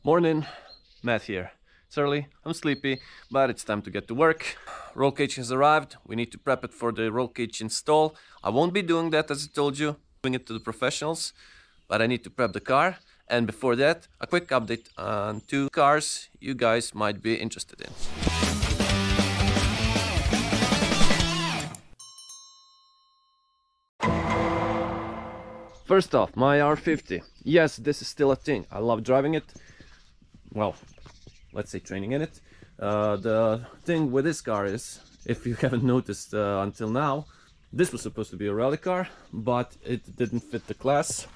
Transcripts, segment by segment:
Morning, Matt here. It's early, I'm sleepy, but it's time to get to work. Roll cage has arrived, we need to prep it for the roll cage install. I won't be doing that as I told you, doing it to the professionals, but I need to prep the car. And before that, a quick update on two cars you guys might be interested in. First off, my R50. Yes, this is still a thing. I love driving it. Well, let's say training in it. The thing with this car is, if you haven't noticed until now, this was supposed to be a rally car, but it didn't fit the class.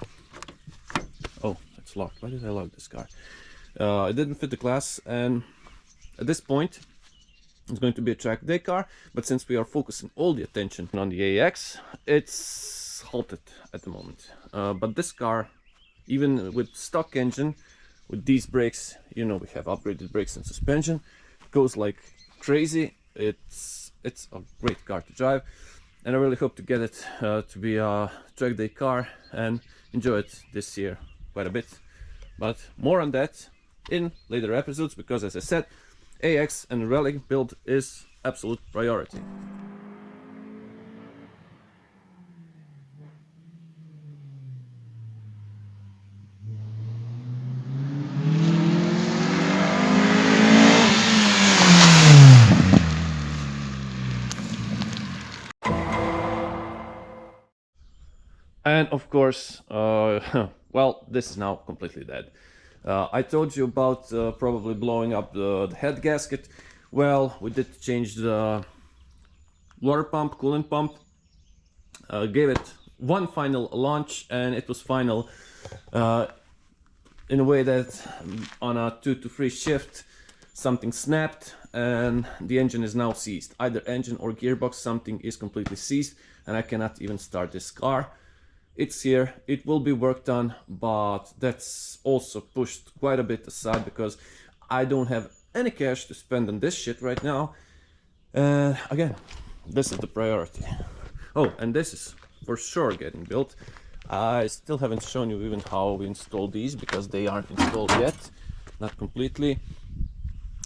Oh, it's locked. Why did I lock this car? It didn't fit the class, and at this point, it's going to be a track day car, but since we are focusing all the attention on the AX, it's halted at the moment. But this car, even with stock engine, with these brakes, you know, we have upgraded brakes and suspension, goes like crazy. It's a great car to drive, and I really hope to get it to be a track day car and enjoy it this year quite a bit. But more on that in later episodes, because as I said, AX and rally build is absolute priority. And of course, well, this is now completely dead. I told you about probably blowing up the head gasket. Well, we did change the water pump, coolant pump, gave it one final launch, and it was final in a way that on a 2 to 3 shift something snapped and the engine is now seized. Either engine or gearbox, something is completely seized, and I cannot even start this car. It's here, it will be worked on, but that's also pushed quite a bit aside because I don't have any cash to spend on this shit right now. And again, this is the priority. Oh, and this is for sure getting built. I still haven't shown you even how we installed these because they aren't installed yet, not completely.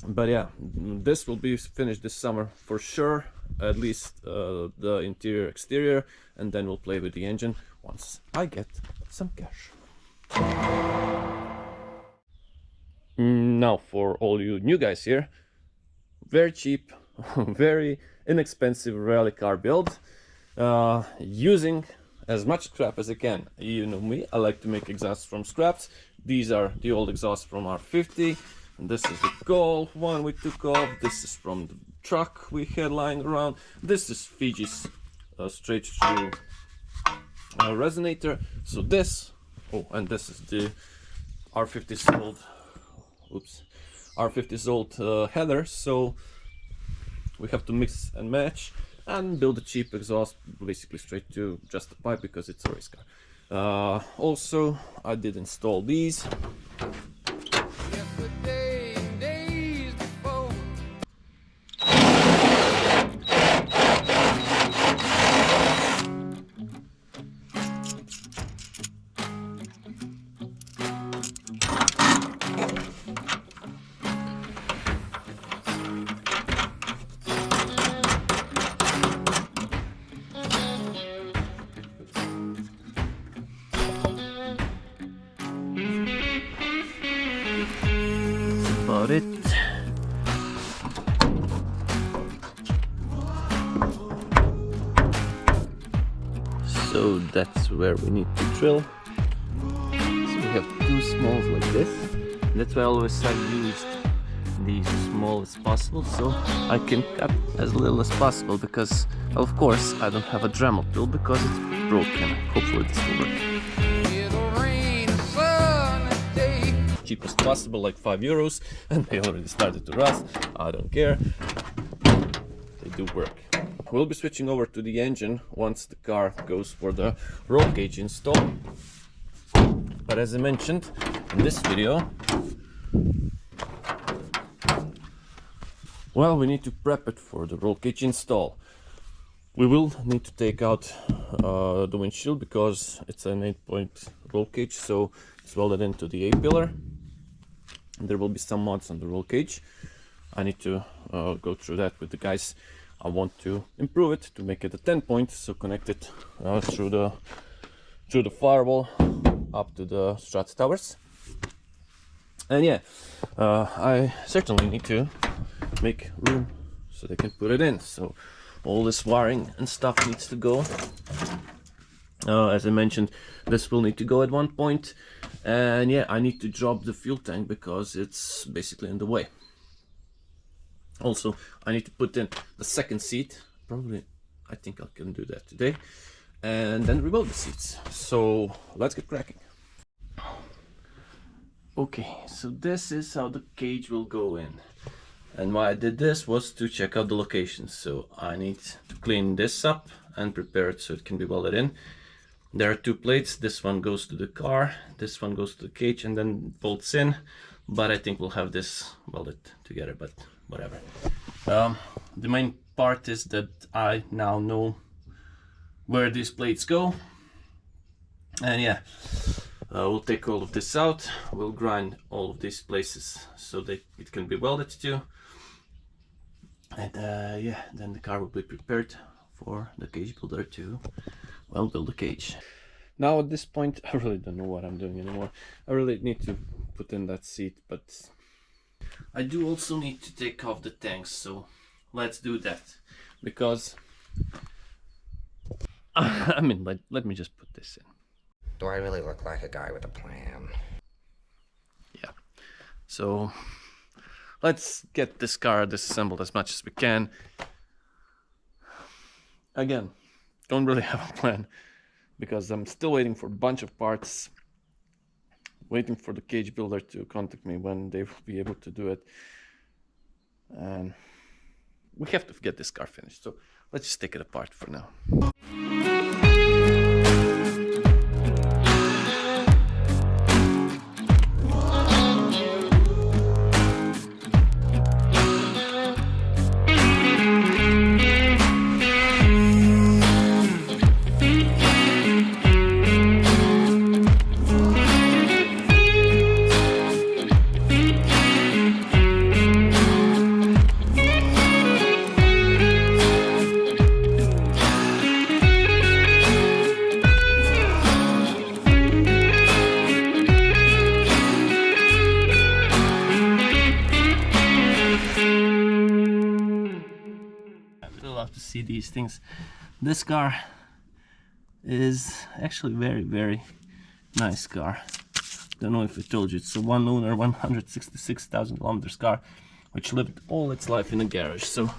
But yeah, this will be finished this summer for sure, at least the interior exterior, and then we'll play with the engine once I get some cash. Now for all you new guys here, very cheap, very inexpensive rally car build, using as much scrap as I can. You know me, I like to make exhausts from scraps. These are the old exhausts from R50. And this is the Golf one we took off. This is from the truck we had lying around. This is Fiji's straight through resonator. So this, oh, and this is the R50's old, oops, R50's old header. So we have to mix and match and build a cheap exhaust, basically straight to just the pipe because it's a race car. Also, I did install these. About it. So that's where we need to drill. So we have two smalls like this. That's why I always I used these as small as possible, so I can cut as little as possible, because of course I don't have a Dremel tool because it's broken. Hopefully this will work. Cheapest possible, like €5, and they already started to rust. I don't care, they do work. We'll be switching over to the engine once the car goes for the roll cage install. But as I mentioned in this video, well, we need to prep it for the roll cage install. We will need to take out the windshield because it's an 8-point roll cage, so it's welded into the A-pillar. There will be some mods on the roll cage. I need to go through that with the guys. I want to improve it to make it a 10 point, so connect it through the firewall up to the strut towers. And yeah, I certainly need to make room so they can put it in. So all this wiring and stuff needs to go. As I mentioned, this will need to go at one point. And yeah, I need to drop the fuel tank because it's basically in the way. Also, I need to put in the second seat. Probably, I think I can do that today. And then rebuild the seats. So let's get cracking. Okay, so this is how the cage will go in. And why I did this was to check out the locations. So I need to clean this up and prepare it so it can be welded in. There are two plates. This one goes to the car, this one goes to the cage and then bolts in. But I think we'll have this welded together, but whatever. The main part is that I now know where these plates go. And yeah, we'll take all of this out. We'll grind all of these places so that it can be welded to. And yeah, then the car will be prepared for the cage builder to build the cage. Now at this point, I really don't know what I'm doing anymore. I really need to put in that seat, but I do also need to take off the tanks, so let's do that. Because, I mean, let me just put this in. Do I really look like a guy with a plan? Yeah, so let's get this car disassembled as much as we can. Again, don't really have a plan because I'm still waiting for a bunch of parts, waiting for the cage builder to contact me when they will be able to do it. And we have to get this car finished, so let's just take it apart for now. To see these things. This car is actually very nice car. Don't know if I told you, it's a one owner 166,000 kilometers car which lived all its life in a garage, so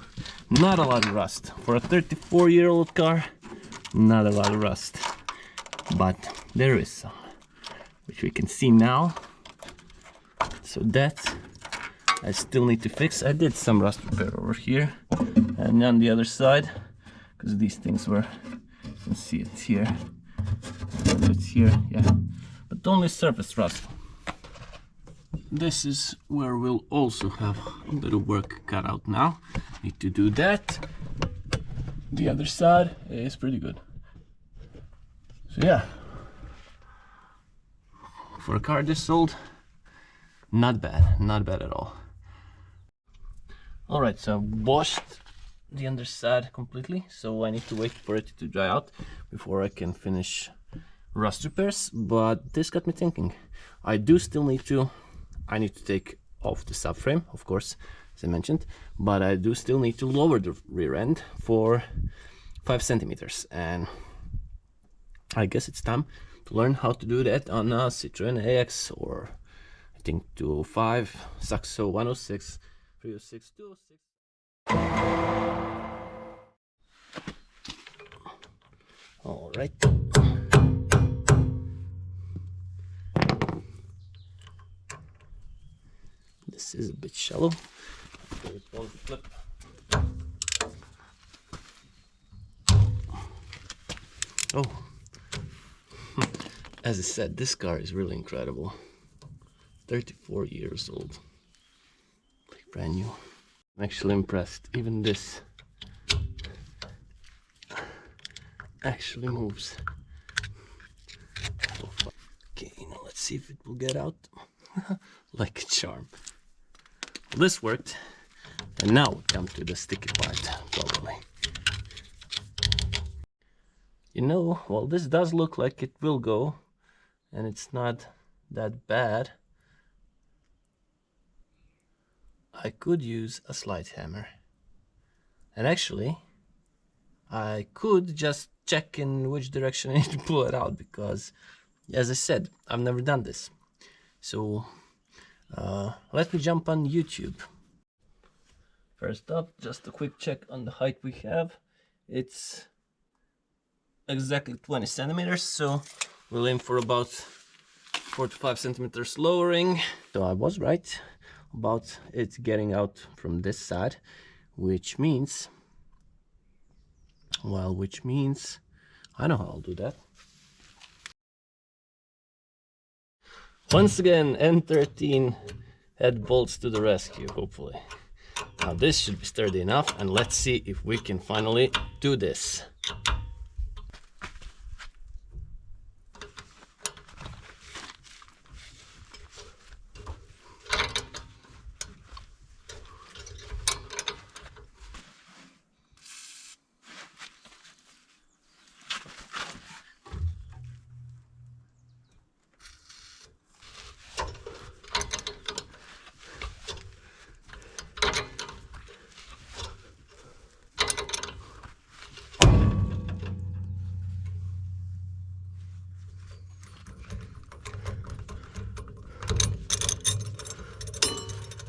not a lot of rust for a 34-year-old car. Not a lot of rust, but there is some, which we can see now. So that I still need to fix. I did some rust repair over here and on the other side, because these things were, you can see it here, it's here, yeah, but only surface rust. This is where we'll also have a bit of work cut out now. Need to do that. The other side is pretty good. So yeah, for a car this old, not bad at all. Alright, so I've washed the underside completely, so I need to wait for it to dry out before I can finish rust repairs. But this got me thinking, I need to take off the subframe, of course, as I mentioned, but I do still need to lower the rear end for 5 centimeters, and I guess it's time to learn how to do that on a Citroen AX, or I think 205, Saxo 106, 306, 206. All right. This is a bit shallow. It won't flip. Oh, as I said, this car is really incredible. 34 years old, like brand new. I'm actually impressed. Even this actually moves. Okay, now let's see if it will get out. Like a charm. This worked, and now we come to the sticky part, probably. You know, well, this does look like it will go, and it's not that bad. I could use a slide hammer. And actually, I could just check in which direction I need to pull it out, because, as I said, I've never done this. So, let me jump on YouTube. First up, just a quick check on the height we have. It's exactly 20 centimeters, so we'll aim for about 4 to 5 centimeters lowering. So I was right about it getting out from this side, which means, well, I know how I'll do that. Once again, N13 head bolts to the rescue, hopefully. Now this should be sturdy enough, and let's see if we can finally do this.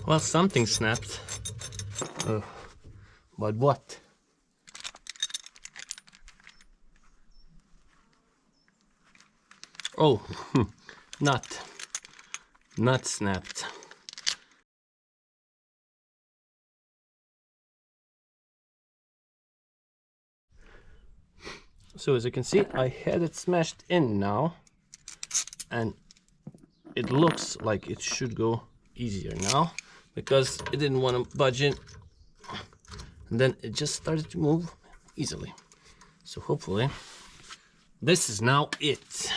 Well, something snapped. But what? Oh, not snapped. So as you can see, I had it smashed in now, and it looks like it should go easier now, because it didn't want to budge in, and then it just started to move easily. So hopefully this is now it.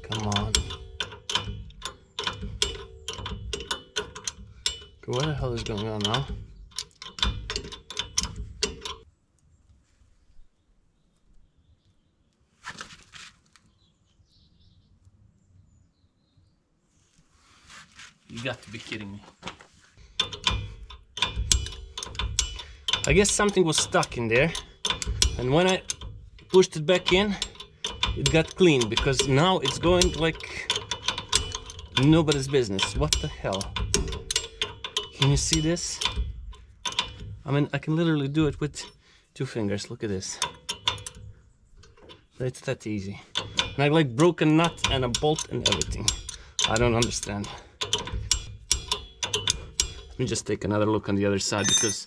Come on. Okay, what the hell is going on now? You got to be kidding me. I guess something was stuck in there, and when I pushed it back in, it got clean, because now it's going like nobody's business. What the hell? Can you see this? I mean, I can literally do it with 2 fingers. Look at this. It's that easy. And I like broke a nut and a bolt and everything. I don't understand. Let me just take another look on the other side, because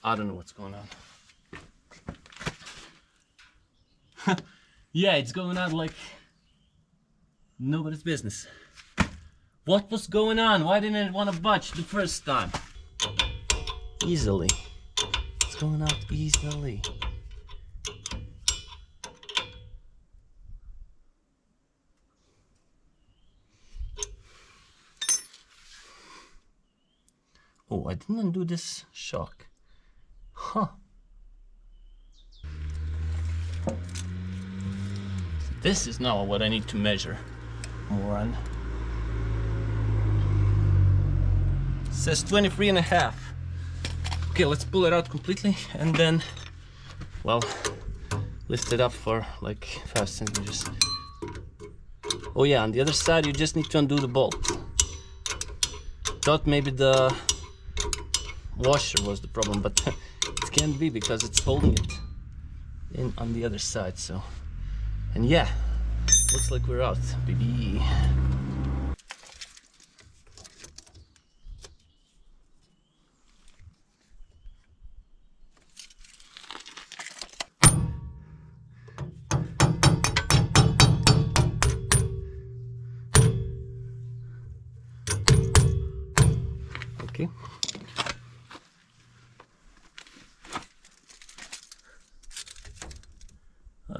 I don't know what's going on. Yeah, it's going on like nobody's business. What was going on? Why didn't it want to budge the first time? Easily. It's going out easily. Oh, I didn't undo this shock. Huh. This is now what I need to measure. Moron. It says 23.5. Okay, let's pull it out completely and then, well, lift it up for like 5 centimeters. Oh yeah, on the other side you just need to undo the bolt. Thought maybe the washer was the problem, but it can't be, because it's holding it in on the other side. So, and yeah, looks like we're out, baby. Okay.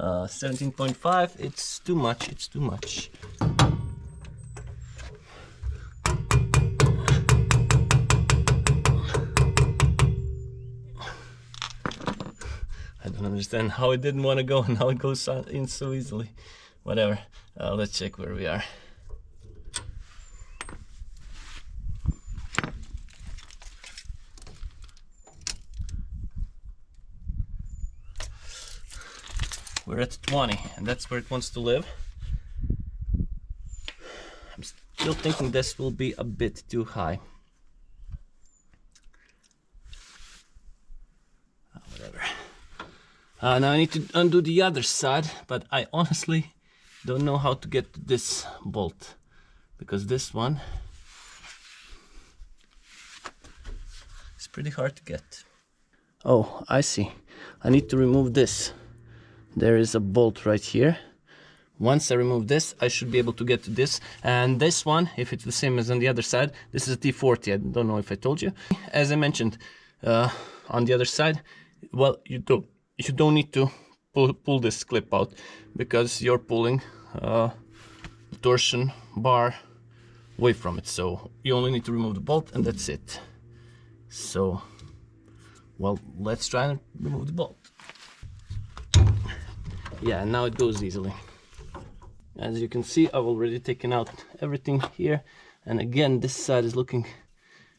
17.5, it's too much, it's too much. I don't understand how it didn't want to go and how it goes in so easily. Whatever, let's check where we are. We're at 20, and that's where it wants to live. I'm still thinking this will be a bit too high. Whatever. Now I need to undo the other side, but I honestly don't know how to get to this bolt, because this one is pretty hard to get. Oh, I see. I need to remove this. There is a bolt right here. Once I remove this, I should be able to get to this. And this one, if it's the same as on the other side, this is a T40. I don't know if I told you. As I mentioned, on the other side, well, you don't need to pull this clip out, because you're pulling the torsion bar away from it. So you only need to remove the bolt, and that's it. So, well, let's try and remove the bolt. Yeah, and now it goes easily. As you can see, I've already taken out everything here, and again, this side is looking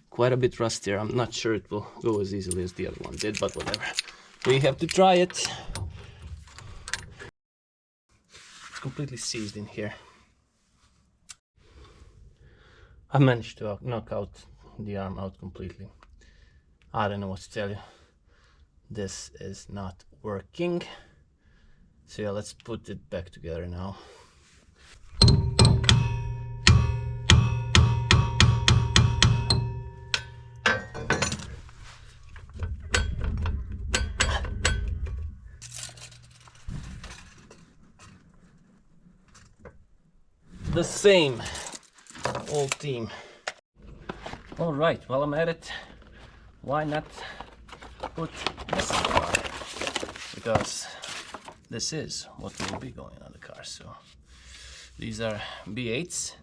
quite a bit rustier. I'm not sure it will go as easily as the other one did, but whatever. We have to try it. It's completely seized in here. I managed to knock out the arm out completely. I don't know what to tell you. This is not working. So yeah, let's put it back together now. The same old team. All right, while I'm at it, why not put this in the car? Because this is what will be going on the car. So these are B8s,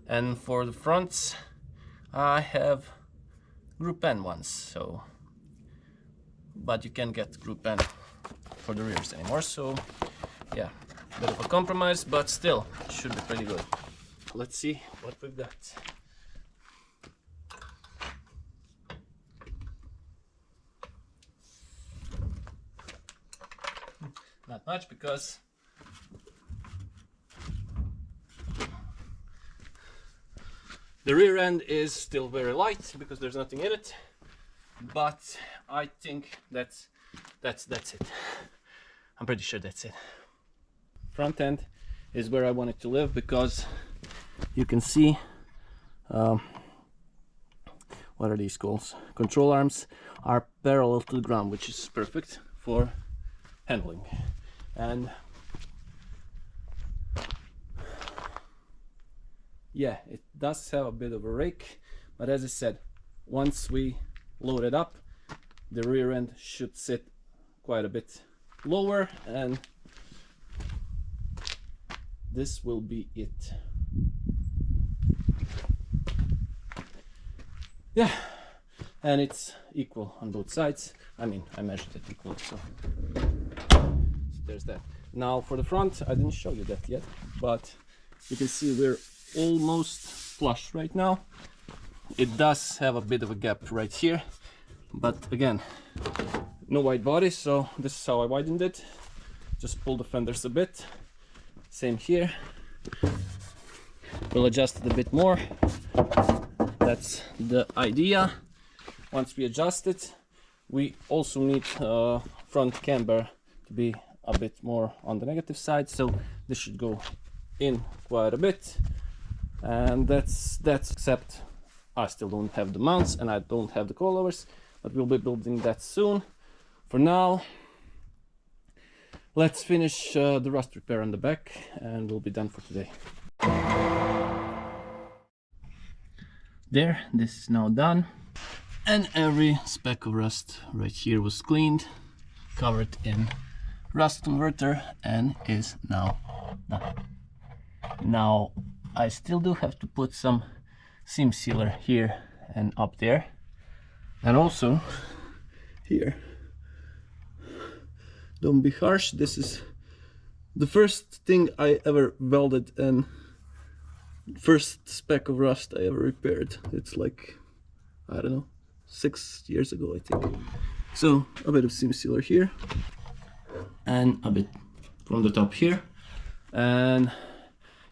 and for the fronts I have Group N ones. So, but you can't get Group N for the rears anymore. So yeah, bit of a compromise, but still should be pretty good. Let's see what we've got. Not much, because the rear end is still very light because there's nothing in it, but I think that's it. I'm pretty sure that's it. Front end is where I want it to live, because you can see what are these called? Control arms are parallel to the ground, which is perfect for handling. And yeah, it does have a bit of a rake, but as I said, once we load it up, the rear end should sit quite a bit lower, and this will be it. Yeah, and it's equal on both sides. I mean, I measured it equal, so there's that. Now for the front, I didn't show you that yet, but you can see we're almost flush right now. It does have a bit of a gap right here, but again, no wide body, so this is how I widened it. Just pull the fenders a bit. Same here. We'll adjust it a bit more. That's the idea. Once we adjust it, we also need front camber to be a bit more on the negative side, so this should go in quite a bit. And that's except I still don't have the mounts and I don't have the coilovers, but we'll be building that soon. For now, let's finish the rust repair on the back and we'll be done for today. There, this is now done, and every speck of rust right here was cleaned, covered in rust converter and is now done. Now I still do have to put some seam sealer here and up there, and also here. Don't be harsh, this is the first thing I ever welded and first speck of rust I ever repaired. It's like, I don't know, 6 years ago I think. So a bit of seam sealer here and a bit from the top here, and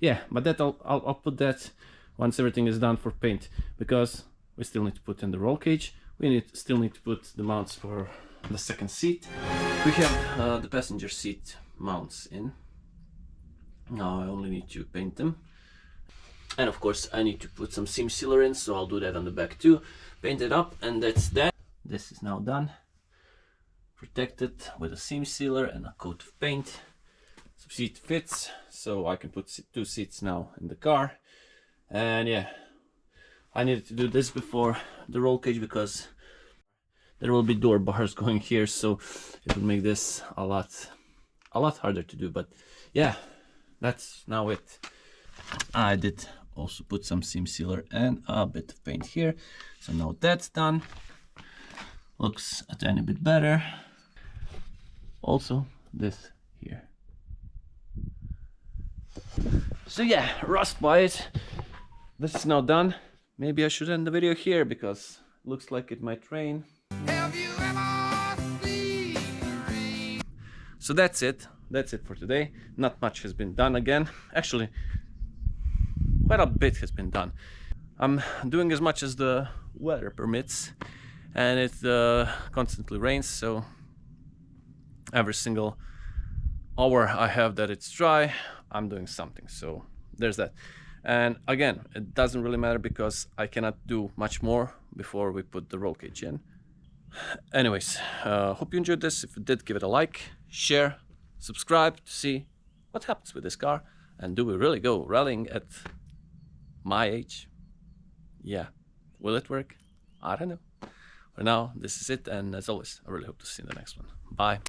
yeah, but that I'll put that once everything is done for paint, because we still need to put in the roll cage. We still need to put the mounts for the second seat. We have the passenger seat mounts in. Now I only need to paint them. And of course I need to put some seam sealer in, so I'll do that on the back too. Paint it up, and that's that. This is now done. Protected with a seam sealer and a coat of paint. So seat fits, so I can put 2 seats now in the car. And yeah, I needed to do this before the roll cage because there will be door bars going here, so it will make this a lot harder to do. But yeah, that's now it. I did also put some seam sealer and a bit of paint here, so now that's done. Looks a tiny bit better. Also this here. So yeah, rust wise, this is now done. Maybe I should end the video here because it looks like it might rain. So that's it for today. Not much has been done again. Actually, quite a bit has been done. I'm doing as much as the weather permits, and it constantly rains, so every single hour I have that it's dry, I'm doing something. So there's that. And again, it doesn't really matter because I cannot do much more before we put the roll cage in. Anyways, hope you enjoyed this. If you did, give it a like, share, subscribe to see what happens with this car, and do we really go rallying at my age? Yeah, will it work? I don't know. For now, this is it, and as always, I really hope to see you in the next one. Bye.